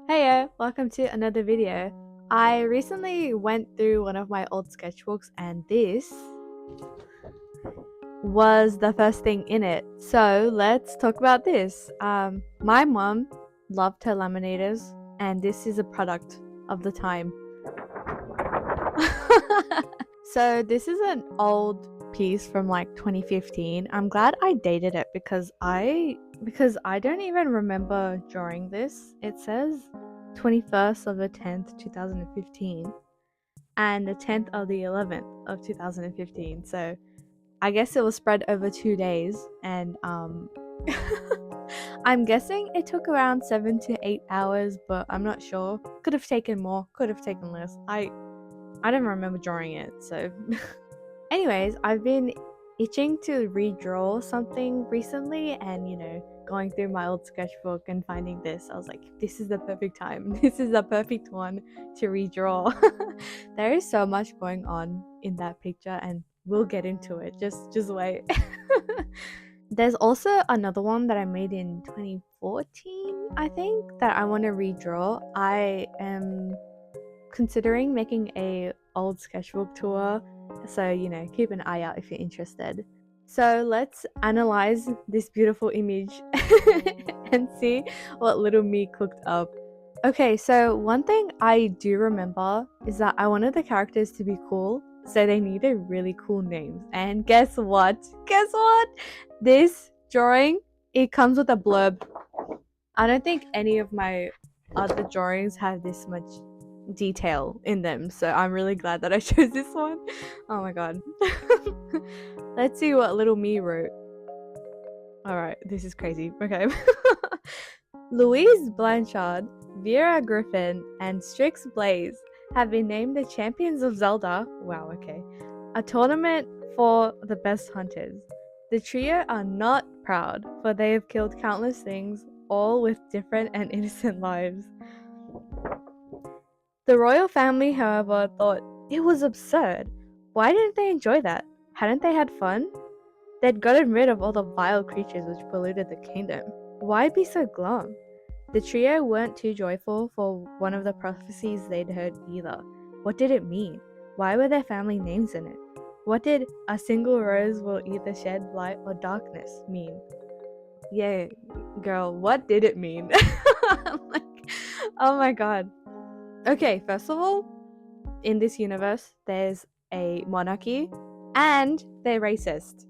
Heyo, welcome to another video. I recently went through one of my old sketchbooks and this was the first thing in it. So let's talk about this. My mom loved her laminators and this is a product of the time. So this is an old piece from like 2015. I'm glad I dated it because I don't even remember drawing this. It says 21st of the 10th 2015 and the 10th of the 11th of 2015. So I guess it was spread over 2 days and I'm guessing it took around 7 to 8 hours, but I'm not sure. Could have taken more, could have taken less. I don't remember drawing it, so anyways, I've been itching to redraw something recently and going through my old sketchbook and finding this, I was like, this is the perfect time. This is the perfect one to redraw. There is so much going on in that picture and we'll get into it. Just wait. There's also another one that I made in 2014, I think, that I want to redraw. I am considering making a old sketchbook tour, so keep an eye out if you're interested. So let's analyze this beautiful image and see what little me cooked up. Okay, so one thing I do remember is that I wanted the characters to be cool, so they needed really cool names. And guess what? This drawing, it comes with a blurb. I don't think any of my other drawings have this much detail in them, so I'm really glad that I chose this one. Oh my god. Let's see what little me wrote. Alright, this is crazy. Okay. Louise Blanchard, Vera Griffin, and Strix Blaze have been named the champions of Zelda. Wow, okay. A tournament for the best hunters. The trio are not proud, for they have killed countless things, all with different and innocent lives. The royal family, however, thought it was absurd. Why didn't they enjoy that? Hadn't they had fun? They'd gotten rid of all the vile creatures which polluted the kingdom. Why be so glum? The trio weren't too joyful for one of the prophecies they'd heard either. What did it mean? Why were their family names in it? What did a single rose will either shed light or darkness mean? Yeah, girl, what did it mean? Like, oh my god. Okay, first of all, in this universe, there's a monarchy and they're racist.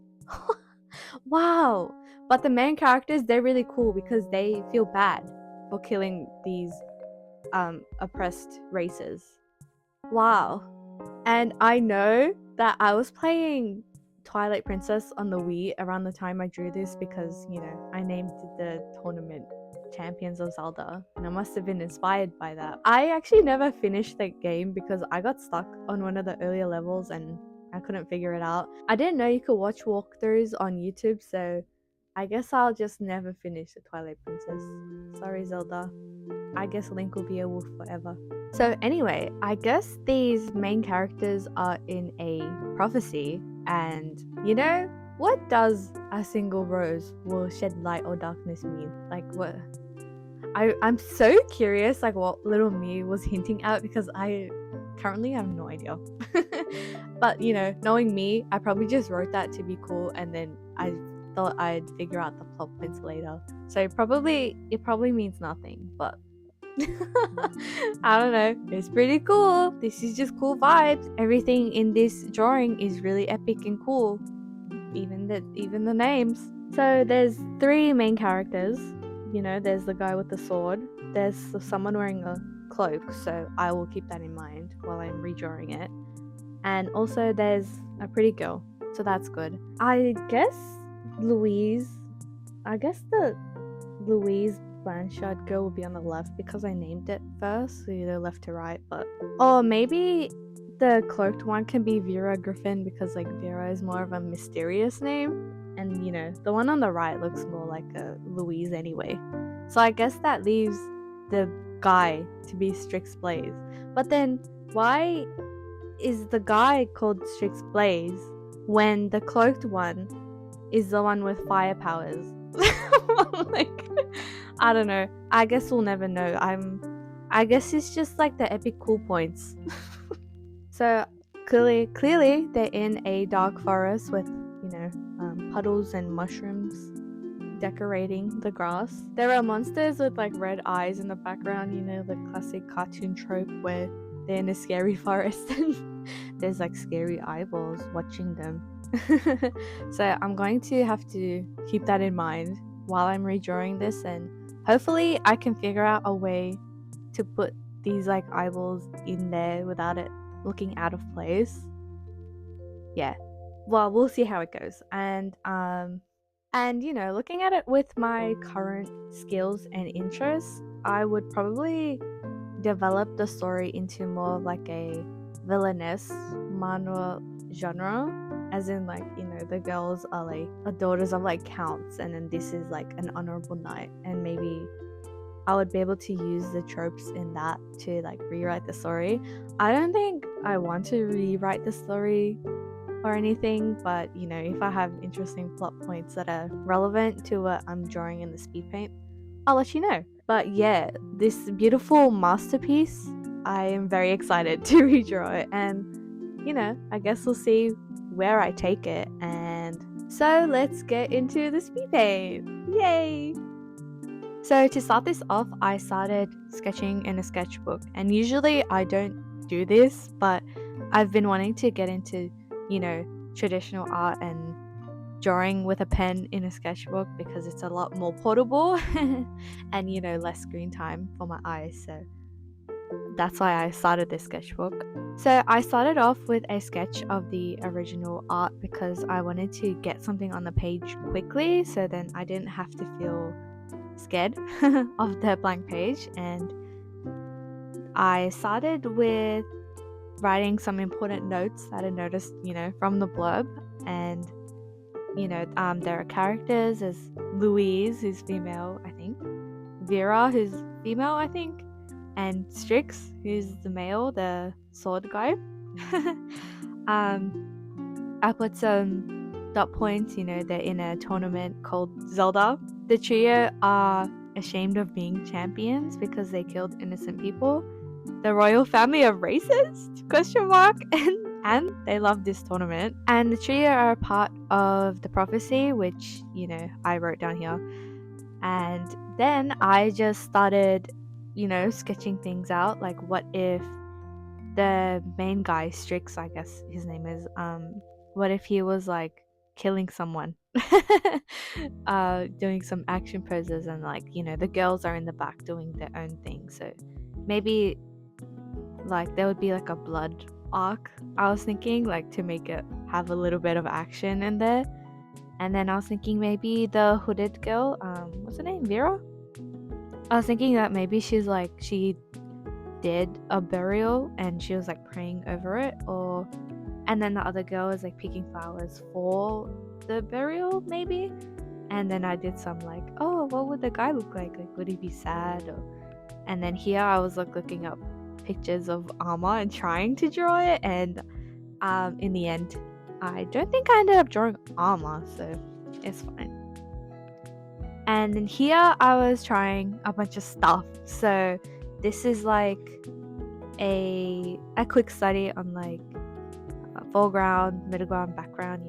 Wow. But the main characters, they're really cool because they feel bad for killing these oppressed races. Wow. And I know that I was playing Twilight Princess on the Wii around the time I drew this because, I named the tournament Champions of Zelda and I must have been inspired by that. I actually never finished that game because I got stuck on one of the earlier levels and I couldn't figure it out. I didn't know you could watch walkthroughs on YouTube, so I guess I'll just never finish the Twilight Princess. Sorry, Zelda. I guess Link will be a wolf forever. So anyway, I guess these main characters are in a prophecy and what does a single rose will shed light or darkness mean? Like what? I'm so curious like what little me was hinting at because I currently have no idea. But knowing me, I probably just wrote that to be cool and then I thought I'd figure out the plot points later. So it probably means nothing, but I don't know. It's pretty cool. This is just cool vibes. Everything in this drawing is really epic and cool. Even the names. So there's 3 main characters. There's the guy with the sword. There's someone wearing a cloak, so I will keep that in mind while I'm redrawing it. And also there's a pretty girl, so that's good. I guess the Louise Blanchard girl will be on the left because I named it first, so either left to right, or maybe the cloaked one can be Vera Griffin because like Vera is more of a mysterious name and the one on the right looks more like a Louise anyway. So I guess that leaves the guy to be Strix Blaze. But then why is the guy called Strix Blaze when the cloaked one is the one with fire powers? Like, I don't know. I guess we'll never know. I guess it's just like the epic cool points. So clearly they're in a dark forest with, puddles and mushrooms decorating the grass. There are monsters with like red eyes in the background, the classic cartoon trope where they're in a scary forest and there's like scary eyeballs watching them. So I'm going to have to keep that in mind while I'm redrawing this, and hopefully I can figure out a way to put these like eyeballs in there without it looking out of place. Yeah. Well, we'll see how it goes. And looking at it with my current skills and interests, I would probably develop the story into more of like a villainous manual genre, as in like the girls are like daughters of like counts, and then this is like an honorable knight, and maybe I would be able to use the tropes in that to like rewrite the story. I don't think I want to rewrite the story or anything, but if I have interesting plot points that are relevant to what I'm drawing in the speed paint, I'll let you know. But yeah, this beautiful masterpiece, I am very excited to redraw it, and I guess we'll see where I take it. And so let's get into the speed paint. Yay! So to start this off, I started sketching in a sketchbook, and usually I don't do this, but I've been wanting to get into, traditional art and drawing with a pen in a sketchbook because it's a lot more portable and, less screen time for my eyes. So that's why I started this sketchbook. So I started off with a sketch of the original art because I wanted to get something on the page quickly, so then I didn't have to feel scared of the blank page. And I started with writing some important notes that I noticed, from the blurb. And there are characters as Louise, who's female, I think, Vera, who's female, I think, and Strix, who's the male, the sword guy. I put some dot points, they're in a tournament called Zelda. The trio are ashamed of being champions because they killed innocent people. The royal family are racist? Question mark. And they love this tournament. And the trio are a part of the prophecy, which, I wrote down here. And then I just started, sketching things out. Like, what if the main guy, Strix, I guess his name is, what if he was like killing someone? Doing some action poses, and like, the girls are in the back doing their own thing. So maybe like there would be like a blood arc, I was thinking, like to make it have a little bit of action in there. And then I was thinking maybe the hooded girl, what's her name, Vera? I was thinking that maybe she's like, she did a burial and she was like praying over it, or and then the other girl is like picking flowers for the burial maybe. And then I did some like, oh, what would the guy look like would he be sad? And then here I was like looking up pictures of armor and trying to draw it, and in the end I don't think I ended up drawing armor, so it's fine. And then here I was trying a bunch of stuff. So this is like a quick study on like foreground, middle ground, background,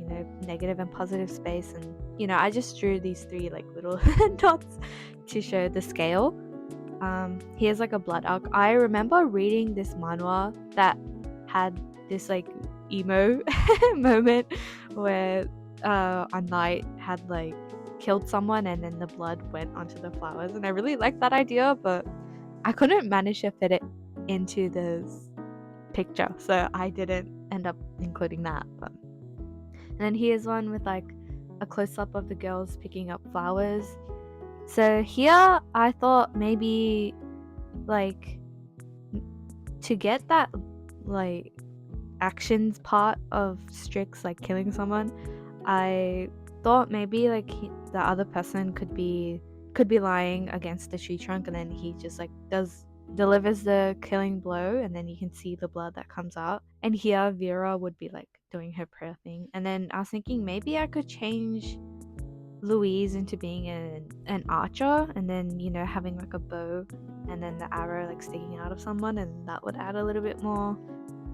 negative and positive space. And I just drew these three like little dots to show the scale. Here's like a blood arc. I remember reading this manhwa that had this like emo moment where a knight had like killed someone and then the blood went onto the flowers, and I really liked that idea, but I couldn't manage to fit it into this picture, so I didn't end up including that. And then here's one with like a close-up of the girls picking up flowers. So here I thought maybe like to get that like actions part of Strix like killing someone, I thought maybe like the other person could be lying against the tree trunk, and then he just like delivers the killing blow, and then you can see the blood that comes out. And here Vera would be like doing her prayer thing. And then I was thinking maybe I could change Louise into being an archer, and then having like a bow and then the arrow like sticking out of someone, and that would add a little bit more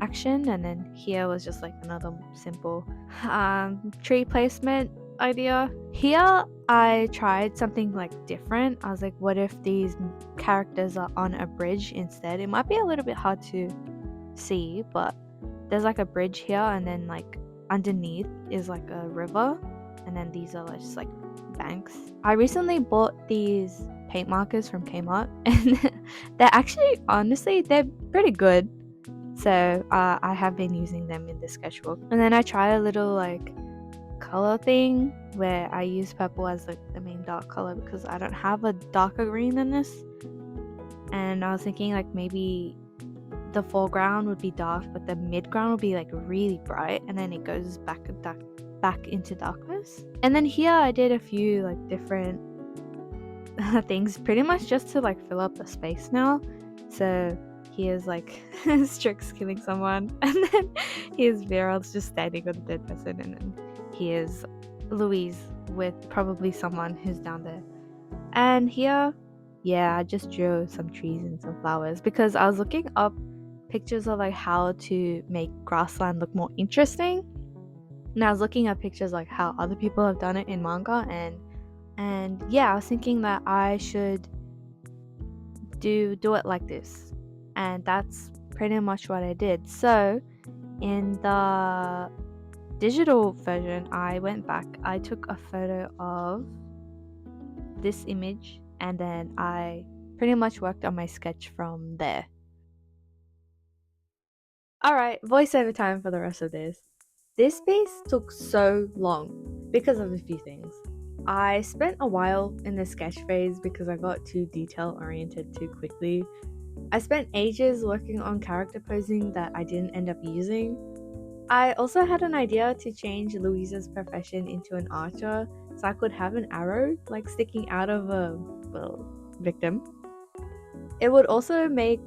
action. And then here was just like another simple tree placement idea. Here I tried something like different. I was like, what if these characters are on a bridge instead? It might be a little bit hard to see, but there's like a bridge here, and then like underneath is like a river, and then these are just like banks. I recently bought these paint markers from Kmart, and they're actually, honestly, they're pretty good. So I have been using them in the sketchbook. And then I tried a little like color thing where I use purple as like the main dark color because I don't have a darker green than this. And I was thinking like maybe the foreground would be dark, but the midground would be like really bright, and then it goes back into darkness. And then here I did a few like different things, pretty much just to like fill up the space now. So here's like Strix killing someone, and then here's Vera's just standing with a dead person, and then here's Louise with probably someone who's down there. And here, yeah, I just drew some trees and some flowers because I was looking up pictures of like how to make grassland look more interesting. And I was looking at pictures like how other people have done it in manga, and yeah, I was thinking that I should do it like this. And that's pretty much what I did. So in the digital version, I went back, I took a photo of this image, and then I pretty much worked on my sketch from there. Alright, voiceover time for the rest of this. This piece took so long because of a few things. I spent a while in the sketch phase because I got too detail oriented too quickly. I spent ages working on character posing that I didn't end up using. I also had an idea to change Louise's profession into an archer so I could have an arrow like sticking out of a victim. It would also make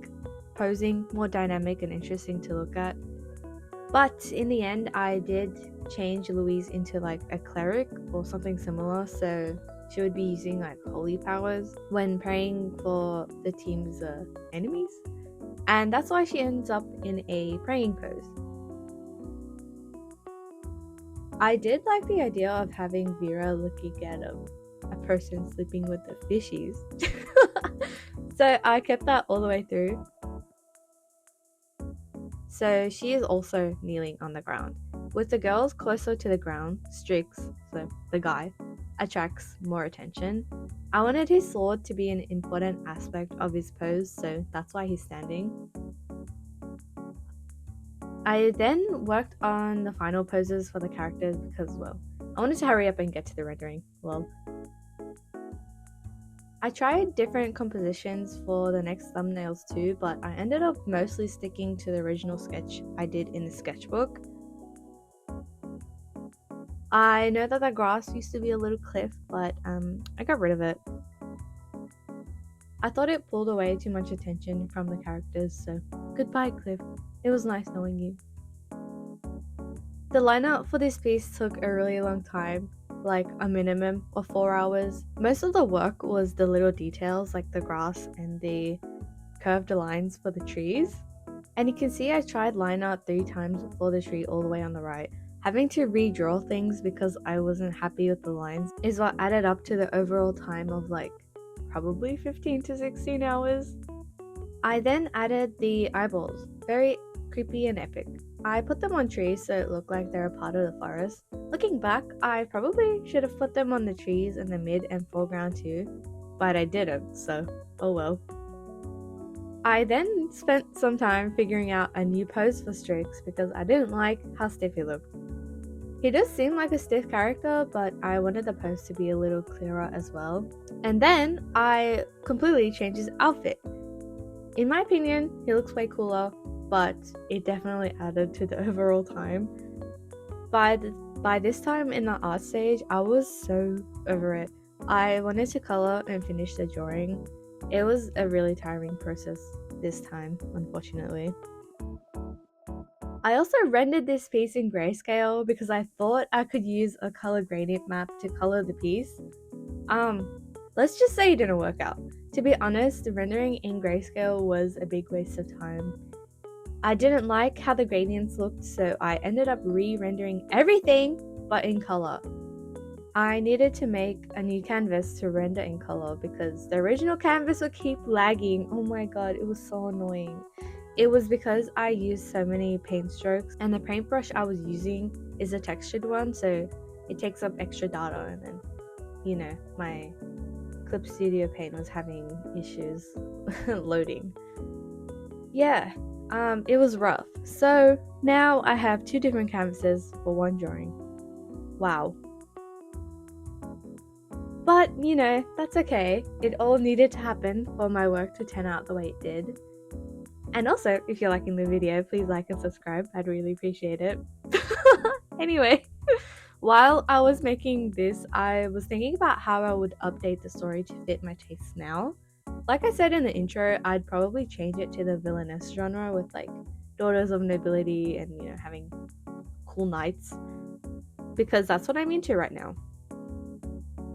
posing more dynamic and interesting to look at. But in the end, I did change Louise into like a cleric or something similar, so she would be using like holy powers when praying for the team's enemies. And that's why she ends up in a praying pose. I did like the idea of having Vera looking at a person sleeping with the fishies. So I kept that all the way through. So she is also kneeling on the ground. With the girls closer to the ground, Strix, so the guy, attracts more attention. I wanted his sword to be an important aspect of his pose, so that's why he's standing. I then worked on the final poses for the characters because, well, I wanted to hurry up and get to the rendering. Well, I tried different compositions for the next thumbnails too, but I ended up mostly sticking to the original sketch I did in the sketchbook. I know that the grass used to be a little cliff, but I got rid of it. I thought it pulled away too much attention from the characters, so goodbye cliff. It was nice knowing you. The lineup for this piece took a really long time, like a minimum of 4 hours. Most of the work was the little details like the grass and the curved lines for the trees. And you can see I tried line art 3 times for the tree all the way on the right. Having to redraw things because I wasn't happy with the lines is what added up to the overall time of like probably 15 to 16 hours. I then added the eyeballs, very creepy and epic. I put them on trees so it looked like they're a part of the forest. Looking back, I probably should have put them on the trees in the mid and foreground too, but I didn't, so oh well. I then spent some time figuring out a new pose for Strix because I didn't like how stiff he looked. He does seem like a stiff character, but I wanted the pose to be a little clearer as well. And then I completely changed his outfit. In my opinion, he looks way cooler, but it definitely added to the overall time. By this time in the art stage, I was so over it. I wanted to color and finish the drawing. It was a really tiring process this time, unfortunately. I also rendered this piece in grayscale because I thought I could use a color gradient map to color the piece. Let's just say it didn't work out. To be honest, the rendering in grayscale was a big waste of time. I didn't like how the gradients looked, so I ended up re-rendering everything but in color. I needed to make a new canvas to render in color because the original canvas would keep lagging. Oh my god, it was so annoying. It was because I used so many paint strokes, and the paintbrush I was using is a textured one, so it takes up extra data, and then, my Clip Studio Paint was having issues loading. Yeah, it was rough. So now I have 2 different canvases for one drawing. Wow. But, that's okay. It all needed to happen for my work to turn out the way it did. And also, if you're liking the video, please like and subscribe. I'd really appreciate it. Anyway, while I was making this, I was thinking about how I would update the story to fit my tastes now. Like I said in the intro, I'd probably change it to the villainess genre with like daughters of nobility and, having cool knights. Because that's what I'm into right now.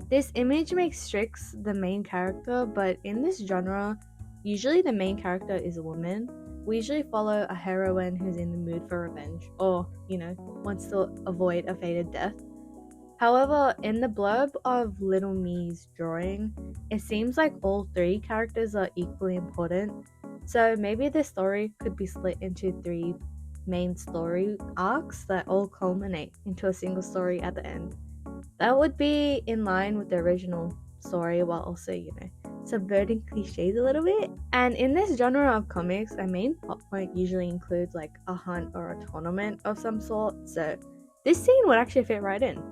This image makes Strix the main character, but in this genre, usually the main character is a woman. We usually follow a heroine who's in the mood for revenge, or, wants to avoid a fated death. However, in the blurb of Little Me's drawing, it seems like all 3 characters are equally important, so maybe the story could be split into 3 main story arcs that all culminate into a single story at the end. That would be in line with the original story while also, subverting cliches a little bit. And in this genre of comics, a main plot point usually includes like a hunt or a tournament of some sort, so this scene would actually fit right in.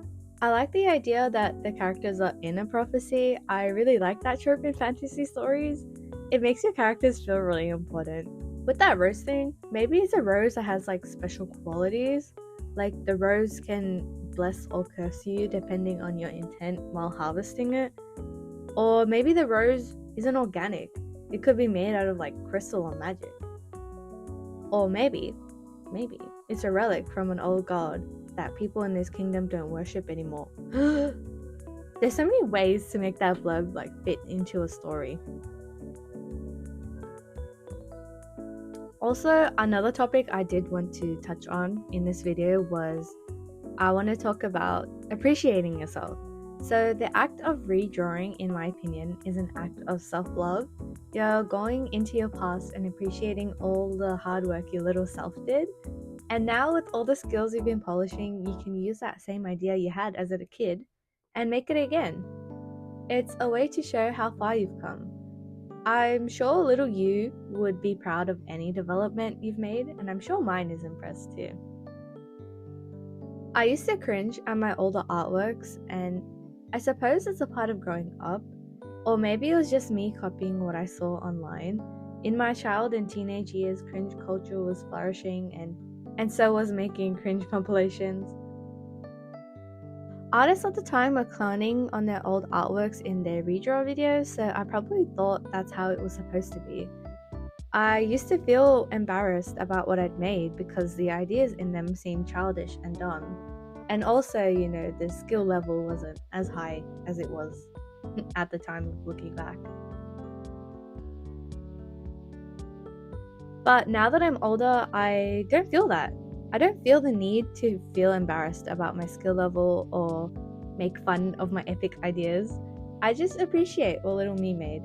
I like the idea that the characters are in a prophecy. I really like that trope in fantasy stories. It makes your characters feel really important. With that rose thing, maybe it's a rose that has like special qualities. Like the rose can bless or curse you depending on your intent while harvesting it. Or maybe the rose isn't organic. It could be made out of like crystal or magic. Or maybe it's a relic from an old god that people in this kingdom don't worship anymore. There's so many ways to make that blurb like fit into a story. Also, another topic I did want to touch on in this video was I want to talk about appreciating yourself. So the act of redrawing, in my opinion, is an act of self-love. You're going into your past and appreciating all the hard work your little self did. And now with all the skills you've been polishing, you can use that same idea you had as a kid and make it again. It's a way to show how far you've come. I'm sure little you would be proud of any development you've made, and I'm sure mine is impressed too. I used to cringe at my older artworks, and I suppose it's a part of growing up, or maybe it was just me copying what I saw online. In my child and teenage years, cringe culture was flourishing, and so was making cringe compilations. Artists at the time were clowning on their old artworks in their redraw videos, so I probably thought that's how it was supposed to be. I used to feel embarrassed about what I'd made because the ideas in them seemed childish and dumb. And also, the skill level wasn't as high as it was at the time looking back. But now that I'm older, I don't feel that. I don't feel the need to feel embarrassed about my skill level or make fun of my epic ideas. I just appreciate what little me made.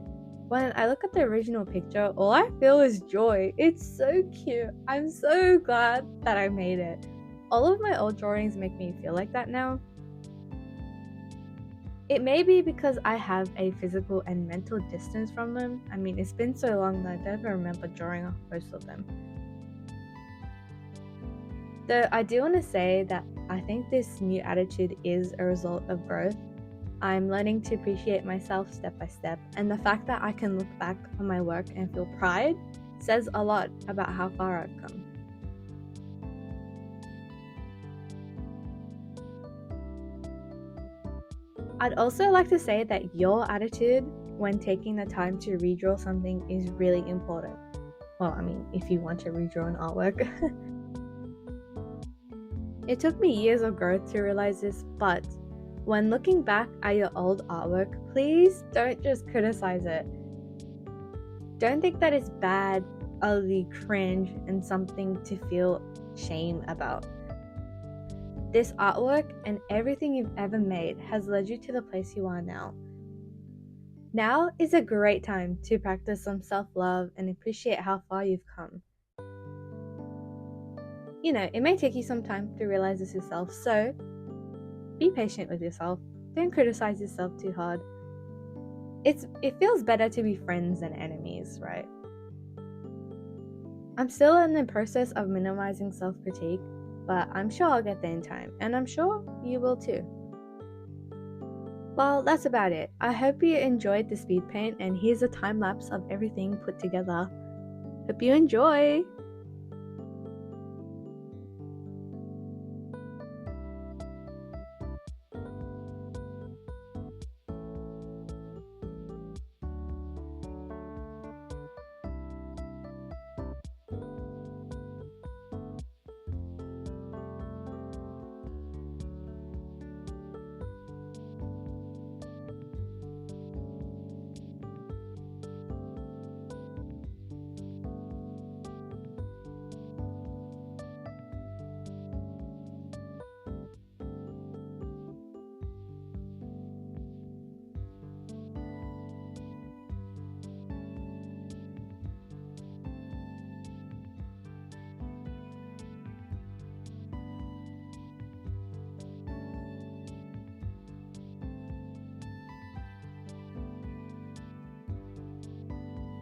When I look at the original picture, all I feel is joy. It's so cute. I'm so glad that I made it. All of my old drawings make me feel like that now. It may be because I have a physical and mental distance from them. I mean, it's been so long that I don't even remember drawing off most of them. Though I do want to say that I think this new attitude is a result of growth. I'm learning to appreciate myself step by step, and the fact that I can look back on my work and feel pride says a lot about how far I've come. I'd also like to say that your attitude when taking the time to redraw something is really important. Well, I mean, if you want to redraw an artwork. It took me years of growth to realize this, but when looking back at your old artwork, please don't just criticize it. Don't think that it's bad, ugly, cringe, and something to feel shame about. This artwork and everything you've ever made has led you to the place you are now. Now is a great time to practice some self-love and appreciate how far you've come. You know, it may take you some time to realize this yourself, so be patient with yourself. Don't criticize yourself too hard. It feels better to be friends than enemies, right? I'm still in the process of minimizing self-critique, but I'm sure I'll get there in time, and I'm sure you will too. Well, that's about it. I hope you enjoyed the speed paint, and here's a time lapse of everything put together. Hope you enjoy!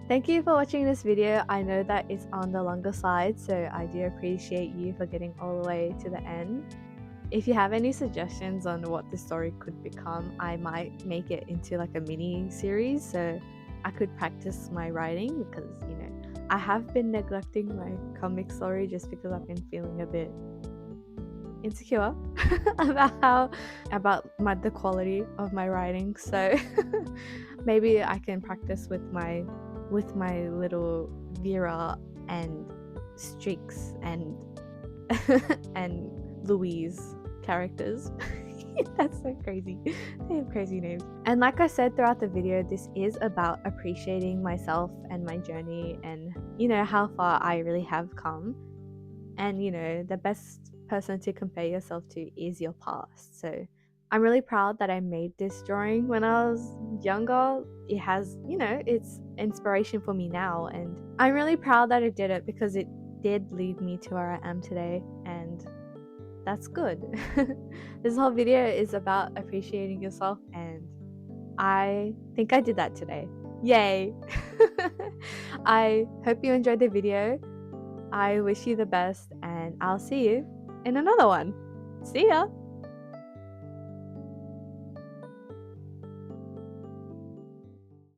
Thank you for watching this video. I know that it's on the longer side, so I do appreciate you for getting all the way to the end. If you have any suggestions on what the story could become, I might make it into like a mini series so I could practice my writing, because you know I have been neglecting my comic story just because I've been feeling a bit insecure about the quality of my writing. So maybe I can practice with my little Vera and Streaks and and Louise characters. That's so crazy. They have crazy names. And like I said throughout the video, this is about appreciating myself and my journey, and you know how far I really have come. And you know, the best person to compare yourself to is your past. So I'm really proud that I made this drawing when I was younger. It has, you know, it's inspiration for me now, and I'm really proud that I did it because it did lead me to where I am today, and that's good. This whole video is about appreciating yourself, and I think I did that today. Yay! I hope you enjoyed the video. I wish you the best, and I'll see you in another one. See ya!